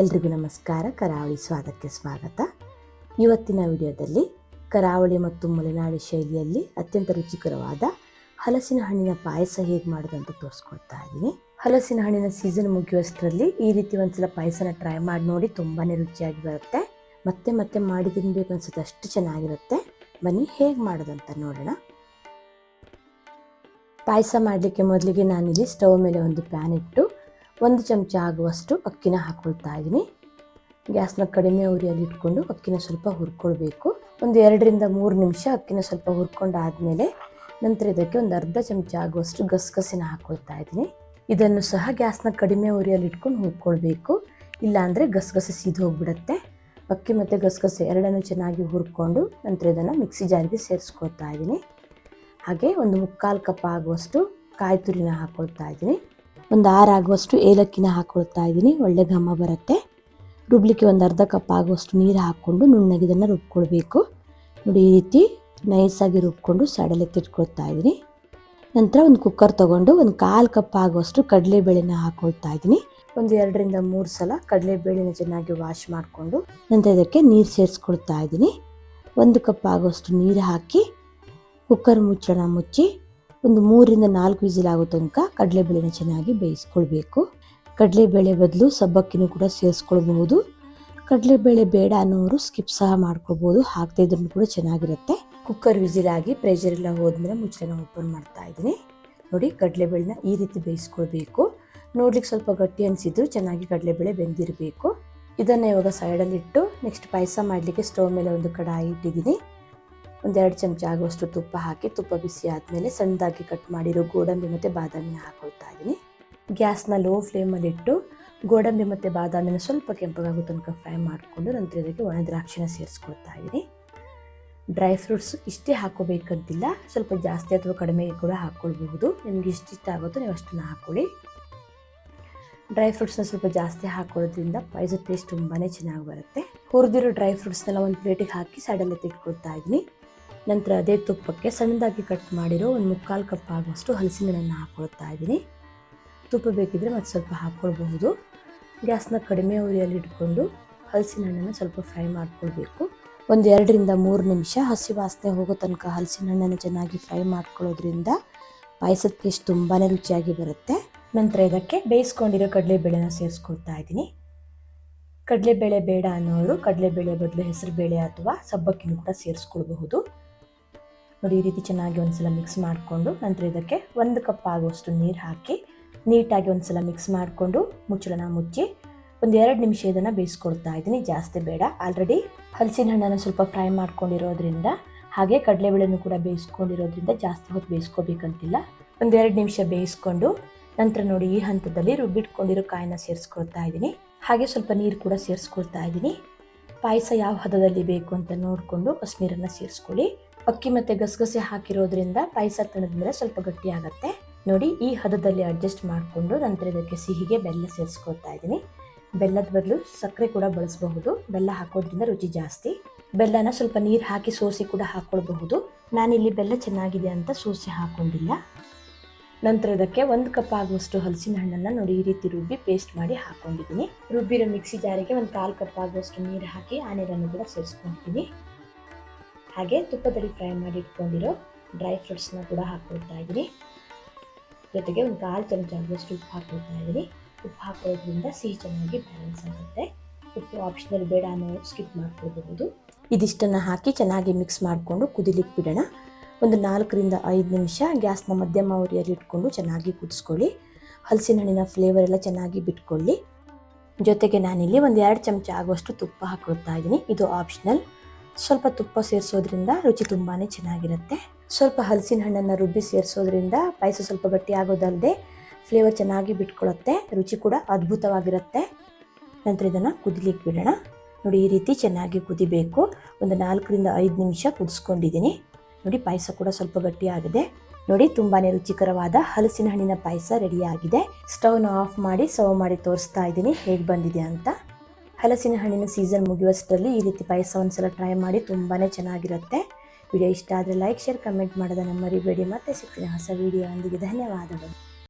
ಎಲ್ರಿಗೂ ನಮಸ್ಕಾರ. ಕರಾವಳಿ ಸ್ವಾದಕ್ಕೆ ಸ್ವಾಗತ. ಇವತ್ತಿನ ವಿಡಿಯೋದಲ್ಲಿ ಕರಾವಳಿ ಮತ್ತು ಮಲೆನಾಡು ಶೈಲಿಯಲ್ಲಿ ಅತ್ಯಂತ ರುಚಿಕರವಾದ ಹಲಸಿನ ಹಣ್ಣಿನ ಪಾಯಸ ಹೇಗೆ ಮಾಡೋದು ಅಂತ ತೋರಿಸ್ಕೊಡ್ತಾ ಇದ್ದೀನಿ. ಹಲಸಿನ ಹಣ್ಣಿನ ಸೀಸನ್ ಮುಗಿಯುವಷ್ಟರಲ್ಲಿ ಈ ರೀತಿ ಒಂದ್ಸಲ ಪಾಯಸನ ಟ್ರೈ ಮಾಡಿ ನೋಡಿ, ತುಂಬಾ ರುಚಿಯಾಗಿ ಬರುತ್ತೆ. ಮತ್ತೆ ಮತ್ತೆ ಮಾಡಿ ತಿನ್ಬೇಕು ಅನ್ಸುತ್ತೆ, ಅಷ್ಟು ಚೆನ್ನಾಗಿರುತ್ತೆ. ಬನ್ನಿ ಹೇಗೆ ಮಾಡೋದಂತ ನೋಡೋಣ. ಪಾಯಸ ಮಾಡಲಿಕ್ಕೆ ಮೊದಲಿಗೆ ನಾನಿಲ್ಲಿ ಸ್ಟವ್ ಮೇಲೆ ಒಂದು ಪ್ಯಾನ್ ಇಟ್ಟು 1 ಚಮಚ ಆಗುವಷ್ಟು ಅಕ್ಕಿನ ಹಾಕ್ಕೊಳ್ತಾ ಇದ್ದೀನಿ. ಗ್ಯಾಸ್ನ ಕಡಿಮೆ ಉರಿಯಲ್ಲಿ ಇಟ್ಕೊಂಡು ಅಕ್ಕಿನ ಸ್ವಲ್ಪ ಹುರ್ಕೊಳ್ಬೇಕು. ಒಂದು 2 ರಿಂದ 3 ನಿಮಿಷ ಅಕ್ಕಿನ ಸ್ವಲ್ಪ ಹುರ್ಕೊಂಡಾದ್ಮೇಲೆ ನಂತರ ಇದಕ್ಕೆ ಒಂದು ಅರ್ಧ ಚಮಚ ಆಗುವಷ್ಟು ಗಸಗಸೆನ ಹಾಕ್ಕೊಳ್ತಾ ಇದ್ದೀನಿ. ಇದನ್ನು ಸಹ ಗ್ಯಾಸ್ನ ಕಡಿಮೆ ಉರಿಯಲ್ಲಿ ಇಟ್ಕೊಂಡು ಹುರ್ಕೊಳ್ಬೇಕು, ಇಲ್ಲಾಂದರೆ ಗಸಗಸೆ ಸೀದು ಹೋಗ್ಬಿಡುತ್ತೆ. ಅಕ್ಕಿ ಮತ್ತು ಗಸಗಸೆ ಎರಡನ್ನೂ ಚೆನ್ನಾಗಿ ಹುರ್ಕೊಂಡು ನಂತರ ಇದನ್ನು ಮಿಕ್ಸಿ ಜಾರಿಗೆ ಸೇರಿಸ್ಕೊಳ್ತಾ ಇದ್ದೀನಿ. ಹಾಗೆ ಒಂದು 3/4 ಕಪ್ ಆಗುವಷ್ಟು ಕಾಯಿ ತುರಿನ ಹಾಕ್ಕೊಳ್ತಾ ಇದ್ದೀನಿ. ಒಂದು 6 ಆಗುವಷ್ಟು ಏಲಕ್ಕಿನ ಹಾಕ್ಕೊಳ್ತಾ ಇದ್ದೀನಿ, ಒಳ್ಳೆ ಘಮ ಬರುತ್ತೆ. ರುಬ್ಲಿಕ್ಕೆ ಒಂದು ಅರ್ಧ ಕಪ್ ಆಗುವಷ್ಟು ನೀರು ಹಾಕ್ಕೊಂಡು ನುಣ್ಣಗೆ ಇದನ್ನು ರುಬ್ಕೊಳ್ಬೇಕು. ನೋಡಿ, ಈ ರೀತಿ ನೈಸಾಗಿ ರುಬ್ಕೊಂಡು ಸೈಡಲ್ಲಿ ಎತ್ತಿಟ್ಕೊಳ್ತಾ ಇದ್ದೀನಿ. ನಂತರ ಒಂದು ಕುಕ್ಕರ್ ತೊಗೊಂಡು ಒಂದು 1/4 ಕಪ್ ಆಗುವಷ್ಟು ಕಡಲೆಬೇಳೆನ ಹಾಕ್ಕೊಳ್ತಾ ಇದ್ದೀನಿ. ಒಂದು 2 ರಿಂದ 3 ಸಲ ಕಡಲೆಬೇಳೆನ ಚೆನ್ನಾಗಿ ವಾಶ್ ಮಾಡಿಕೊಂಡು ನಂತರ ಇದಕ್ಕೆ ನೀರು ಸೇರಿಸ್ಕೊಳ್ತಾ ಇದ್ದೀನಿ. 1 ಕಪ್ ಆಗುವಷ್ಟು ನೀರು ಹಾಕಿ ಕುಕ್ಕರ್ ಮುಚ್ಚಳ ಮುಚ್ಚಿ ಒಂದು 3 ರಿಂದ 4 ವಿಸಿಲ್ ಆಗೋ ತನಕ ಕಡಲೆಬೇಳೆನ ಚೆನ್ನಾಗಿ ಬೇಯಿಸ್ಕೊಳ್ಬೇಕು. ಕಡಲೆಬೇಳೆ ಬದಲು ಸಬ್ಬಕ್ಕಿನೂ ಕೂಡ ಸೇರಿಸ್ಕೊಳ್ಬಹುದು. ಕಡಲೆಬೇಳೆ ಬೇಡ ಅನ್ನೋರು ಸ್ಕಿಪ್ ಸಹ ಮಾಡ್ಕೊಳ್ಬೋದು, ಹಾಕದೇ ಇದ್ರೂ ಕೂಡ ಚೆನ್ನಾಗಿರುತ್ತೆ. ಕುಕ್ಕರ್ ವಿಸಿಲ್ ಆಗಿ ಪ್ರೆಷರ್ ಎಲ್ಲ ಹೋದ್ಮೇಲೆ ಮುಚ್ಚಳನ ಓಪನ್ ಮಾಡ್ತಾ ಇದ್ದೀನಿ. ನೋಡಿ, ಕಡಲೆಬೇಳೆನ ಈ ರೀತಿ ಬೇಯಿಸ್ಕೊಳ್ಬೇಕು. ನೋಡ್ಲಿಕ್ಕೆ ಸ್ವಲ್ಪ ಗಟ್ಟಿ ಅನಿಸಿದ್ರು ಚೆನ್ನಾಗಿ ಕಡಲೆಬೇಳೆ ಬೆಂದಿರಬೇಕು. ಇದನ್ನು ಇವಾಗ ಸೈಡಲ್ಲಿ ಇಟ್ಟು ನೆಕ್ಸ್ಟ್ ಪಾಯಸ ಮಾಡಲಿಕ್ಕೆ ಸ್ಟವ್ ಮೇಲೆ ಒಂದು ಕಡಾಯಿ ಇಟ್ಟಿದ್ದೀನಿ. ಒಂದು 2 ಚಮಚ ಆಗುವಷ್ಟು ತುಪ್ಪ ಹಾಕಿ, ತುಪ್ಪ ಬಿಸಿ ಆದಮೇಲೆ ಸಣ್ಣದಾಗಿ ಕಟ್ ಮಾಡಿರೋ ಗೋಡಂಬಿ ಮತ್ತು ಬಾದಾಮಿನ ಹಾಕ್ಕೊಳ್ತಾ ಇದ್ದೀನಿ. ಗ್ಯಾಸ್ನ ಲೋ ಫ್ಲೇಮಲ್ಲಿ ಇಟ್ಟು ಗೋಡಂಬಿ ಮತ್ತು ಬಾದಾಮಿನ ಸ್ವಲ್ಪ ಕೆಂಪಗಾಗೋ ತನಕ ಫ್ರೈ ಮಾಡಿಕೊಂಡು ನಂತರ ಇದಕ್ಕೆ ಒಣ ದ್ರಾಕ್ಷಿನ ಸೇರಿಸ್ಕೊಳ್ತಾ ಇದ್ದೀನಿ. ಡ್ರೈ ಫ್ರೂಟ್ಸ್ ಇಷ್ಟೇ ಹಾಕೋಬೇಕಂತಿಲ್ಲ, ಸ್ವಲ್ಪ ಜಾಸ್ತಿ ಅಥವಾ ಕಡಿಮೆ ಕೂಡ ಹಾಕ್ಕೊಳ್ಬಹುದು. ನಿಮ್ಗೆ ಇಷ್ಟ ಆಗುತ್ತೋ ನೀವು ಅಷ್ಟನ್ನು ಹಾಕ್ಕೊಳ್ಳಿ. ಡ್ರೈ ಫ್ರೂಟ್ಸ್ನ ಸ್ವಲ್ಪ ಜಾಸ್ತಿ ಹಾಕೊಳ್ಳೋದ್ರಿಂದ ಪಾಯಸದ ಟೇಸ್ಟ್ ತುಂಬಾ ಚೆನ್ನಾಗಿ ಬರುತ್ತೆ. ಹುರಿದಿರೋ ಡ್ರೈ ಫ್ರೂಟ್ಸ್ನೆಲ್ಲ ಒಂದು ಪ್ಲೇಟಿಗೆ ಹಾಕಿ ಸೈಡಲ್ಲಿ ಎತ್ತಿಟ್ಕೊಳ್ತಾ ಇದ್ದೀನಿ. ನಂತರ ಅದೇ ತುಪ್ಪಕ್ಕೆ ಸಣ್ಣದಾಗಿ ಕಟ್ ಮಾಡಿರೋ ಒಂದು 3/4 ಕಪ್ ಆಗುವಷ್ಟು ಹಲಸಿನ ಹಣ್ಣನ್ನು ಹಾಕ್ಕೊಳ್ತಾ ಇದ್ದೀನಿ. ತುಪ್ಪ ಬೇಕಿದ್ರೆ ಮತ್ತೆ ಸ್ವಲ್ಪ ಹಾಕ್ಕೊಳ್ಬಹುದು. ಗ್ಯಾಸ್ನ ಕಡಿಮೆ ಉರಿಯಲ್ಲಿ ಇಟ್ಕೊಂಡು ಹಲಸಿನ ಹಣ್ಣನ್ನು ಸ್ವಲ್ಪ ಫ್ರೈ ಮಾಡ್ಕೊಳ್ಬೇಕು. ಒಂದು 2 ರಿಂದ 3 ನಿಮಿಷ ಹಸಿ ವಾಸನೆ ಹೋಗೋ ತನಕ ಹಲಸಿನ ಹಣ್ಣನ್ನು ಚೆನ್ನಾಗಿ ಫ್ರೈ ಮಾಡ್ಕೊಳ್ಳೋದ್ರಿಂದ ಪಾಯಸದ ಟೇಸ್ಟ್ ತುಂಬಾ ರುಚಿಯಾಗಿ ಬರುತ್ತೆ. ನಂತರ ಇದಕ್ಕೆ ಬೇಯಿಸ್ಕೊಂಡಿರೋ ಕಡಲೆಬೇಳೆನ ಸೇರಿಸ್ಕೊಳ್ತಾ ಇದ್ದೀನಿ. ಕಡಲೆಬೇಳೆ ಬೇಡ ಅನ್ನೋರು ಕಡಲೆಬೇಳೆ ಬದಲು ಹೆಸರುಬೇಳೆ ಅಥವಾ ಸಬ್ಬಕ್ಕಿನೂ ಕೂಡ ಸೇರಿಸ್ಕೊಳ್ಬಹುದು. ನೋಡಿ, ಈ ರೀತಿ ಚೆನ್ನಾಗಿ ಒಂದ್ಸಲ ಮಿಕ್ಸ್ ಮಾಡಿಕೊಂಡು ನಂತರ ಇದಕ್ಕೆ 1 ಕಪ್ ಆಗುವಷ್ಟು ನೀರು ಹಾಕಿ ನೀಟಾಗಿ ಒಂದ್ಸಲ ಮಿಕ್ಸ್ ಮಾಡಿಕೊಂಡು ಮುಚ್ಚಳನ ಮುಚ್ಚಿ ಒಂದು 2 ನಿಮಿಷ ಇದನ್ನು ಬೇಯಿಸ್ಕೊಳ್ತಾ ಇದ್ದೀನಿ. ಜಾಸ್ತಿ ಬೇಡ, ಆಲ್ರೆಡಿ ಹಲಸಿನ ಹಣ್ಣನ್ನು ಸ್ವಲ್ಪ ಫ್ರೈ ಮಾಡ್ಕೊಂಡಿರೋದ್ರಿಂದ ಹಾಗೆ ಕಡಲೆಬೇಳೆನೂ ಕೂಡ ಬೇಯಿಸ್ಕೊಂಡಿರೋದ್ರಿಂದ ಜಾಸ್ತಿ ಹೊತ್ತು ಬೇಯಿಸ್ಕೋಬೇಕಂತಿಲ್ಲ. ಒಂದು 2 ನಿಮಿಷ ಬೇಯಿಸ್ಕೊಂಡು ನಂತರ ನೋಡಿ, ಈ ಹಂತದಲ್ಲಿ ರುಬ್ಬಿಟ್ಕೊಂಡಿರೋ ಕಾಯಿನ ಸೇರಿಸ್ಕೊಳ್ತಾ ಇದ್ದೀನಿ. ಹಾಗೆ ಸ್ವಲ್ಪ ನೀರು ಕೂಡ ಸೇರಿಸ್ಕೊಳ್ತಾ ಇದ್ದೀನಿ. ಪಾಯಸ ಯಾವ ಹದದಲ್ಲಿ ಬೇಕು ಅಂತ ನೋಡಿಕೊಂಡು ಅಷ್ಟು ನೀರನ್ನು ಸೇರಿಸ್ಕೊಳ್ಳಿ. ಅಕ್ಕಿ ಮತ್ತು ಗಸಗಸೆ ಹಾಕಿರೋದ್ರಿಂದ ಪಾಯಸ ತಣದ ಮೇಲೆ ಸ್ವಲ್ಪ ಗಟ್ಟಿ ಆಗುತ್ತೆ. ನೋಡಿ, ಈ ಹದದಲ್ಲಿ ಅಡ್ಜಸ್ಟ್ ಮಾಡಿಕೊಂಡು ನಂತರ ಇದಕ್ಕೆ ಸಿಹಿಗೆ ಬೆಲ್ಲ ಸೇರಿಸ್ಕೊಳ್ತಾ ಇದ್ದೀನಿ. ಬೆಲ್ಲದ ಬದಲು ಸಕ್ಕರೆ ಕೂಡ ಬಳಸಬಹುದು, ಬೆಲ್ಲ ಹಾಕೋದ್ರಿಂದ ರುಚಿ ಜಾಸ್ತಿ. ಬೆಲ್ಲನ ಸ್ವಲ್ಪ ನೀರು ಹಾಕಿ ಸೋಸಿ ಕೂಡ ಹಾಕ್ಕೊಳ್ಬಹುದು. ನಾನಿಲ್ಲಿ ಬೆಲ್ಲ ಚೆನ್ನಾಗಿದೆ ಅಂತ ಸೋಸಿ ಹಾಕೊಂಡಿಲ್ಲ. ನಂತರ ಇದಕ್ಕೆ 1 ಕಪ್ ಆಗುವಷ್ಟು ಹಲಸಿನ ಹಣ್ಣನ್ನು ನೋಡಿ ಈ ರೀತಿ ರುಬ್ಬಿ ಪೇಸ್ಟ್ ಮಾಡಿ ಹಾಕೊಂಡಿದ್ದೀನಿ. ರುಬ್ಬಿರೋ ಮಿಕ್ಸಿ ಜಾರಿಗೆ ಒಂದು 1/4 ಕಪ್ ಆಗುವಷ್ಟು ನೀರು ಹಾಕಿ ಆ ನೀರನ್ನು ಕೂಡ ಸೇರಿಸ್ಕೊಂಡಿದ್ದೀನಿ. ಹಾಗೆ ತುಪ್ಪದಲ್ಲಿ ಫ್ರೈ ಮಾಡಿ ಇಟ್ಕೊಂಡಿರೋ ಡ್ರೈ ಫ್ರೂಟ್ಸ್ನ ಕೂಡ ಹಾಕ್ಕೊಳ್ತಾ ಇದ್ದೀನಿ. ಜೊತೆಗೆ ಒಂದು 1/4 ಚಮಚ ಆಗುವಷ್ಟು ಉಪ್ಪು ಹಾಕ್ಕೊಳ್ತಾ ಇದ್ದೀನಿ. ಉಪ್ಪು ಹಾಕೋದ್ರಿಂದ ಸಿಹಿ ಚೆನ್ನಾಗಿ ಬ್ಯಾಲೆನ್ಸ್ ಆಗುತ್ತೆ. ಉಪ್ಪು ಆಪ್ಷನಲ್, ಬೇಡ ಅನ್ನೋದು ಸ್ಕಿಪ್ ಮಾಡ್ಕೊಳ್ಬಹುದು. ಇದಿಷ್ಟನ್ನು ಹಾಕಿ ಚೆನ್ನಾಗಿ ಮಿಕ್ಸ್ ಮಾಡಿಕೊಂಡು ಕುದಿಲಿಕ್ಕೆ ಬಿಡೋಣ. ಒಂದು 4 ರಿಂದ 5 ನಿಮಿಷ ಗ್ಯಾಸ್ನ ಮಧ್ಯಮ ಉರಿಯಲ್ಲಿ ಇಟ್ಕೊಂಡು ಚೆನ್ನಾಗಿ ಕುದಿಸ್ಕೊಳ್ಳಿ. ಹಲಸಿನ ಹಣ್ಣಿನ ಫ್ಲೇವರ್ ಎಲ್ಲ ಚೆನ್ನಾಗಿ ಬಿಟ್ಕೊಳ್ಳಿ. ಜೊತೆಗೆ ನಾನಿಲ್ಲಿ ಒಂದು 2 ಚಮಚ ಆಗುವಷ್ಟು ತುಪ್ಪ ಹಾಕ್ಕೊಳ್ತಾ ಇದ್ದೀನಿ. ಇದು ಆಪ್ಷನಲ್, ಸ್ವಲ್ಪ ತುಪ್ಪ ಸೇರಿಸೋದ್ರಿಂದ ರುಚಿ ತುಂಬಾ ಚೆನ್ನಾಗಿರುತ್ತೆ. ಸ್ವಲ್ಪ ಹಲಸಿನ ಹಣ್ಣನ್ನು ರುಬ್ಬಿ ಸೇರಿಸೋದ್ರಿಂದ ಪಾಯಸ ಸ್ವಲ್ಪ ಗಟ್ಟಿ ಆಗೋದಲ್ಲದೆ ಫ್ಲೇವರ್ ಚೆನ್ನಾಗಿ ಬಿಟ್ಕೊಳ್ಳುತ್ತೆ, ರುಚಿ ಕೂಡ ಅದ್ಭುತವಾಗಿರುತ್ತೆ. ನಂತರ ಇದನ್ನು ಕುದಿಲಿಕ್ಕೆ ಬಿಡೋಣ. ನೋಡಿ, ಈ ರೀತಿ ಚೆನ್ನಾಗಿ ಕುದಿಬೇಕು. ಒಂದು 4 ರಿಂದ 5 ನಿಮಿಷ ಕುದಿಸ್ಕೊಂಡಿದ್ದೀನಿ. ನೋಡಿ, ಪಾಯಸ ಕೂಡ ಸ್ವಲ್ಪ ಗಟ್ಟಿಯಾಗಿದೆ. ನೋಡಿ, ತುಂಬಾ ರುಚಿಕರವಾದ ಹಲಸಿನ ಹಣ್ಣಿನ ಪಾಯಸ ರೆಡಿಯಾಗಿದೆ. ಸ್ಟವ್ನ ಆಫ್ ಮಾಡಿ ಸರ್ವ್ ಮಾಡಿ ತೋರಿಸ್ತಾ ಇದ್ದೀನಿ ಹೇಗೆ ಬಂದಿದೆ ಅಂತ. ಹಲಸಿನ ಹಣ್ಣಿನ ಸೀಸನ್ ಮುಗಿಯುವಷ್ಟರಲ್ಲಿ ಈ ರೀತಿ ಪಾಯಸ ಒಂದ್ಸಲ ಟ್ರೈ ಮಾಡಿ, ತುಂಬಾ ಚೆನ್ನಾಗಿರುತ್ತೆ. ವಿಡಿಯೋ ಇಷ್ಟ ಆದರೆ ಲೈಕ್, ಶೇರ್, ಕಮೆಂಟ್ ಮಾಡೋದನ್ನು ಮರಿಬೇಡಿ. ಮತ್ತೆ ಸಿಗ್ತೀನಿ ಹೊಸ ವಿಡಿಯೋ ಒಂದಿಗೆ. ಧನ್ಯವಾದಗಳು.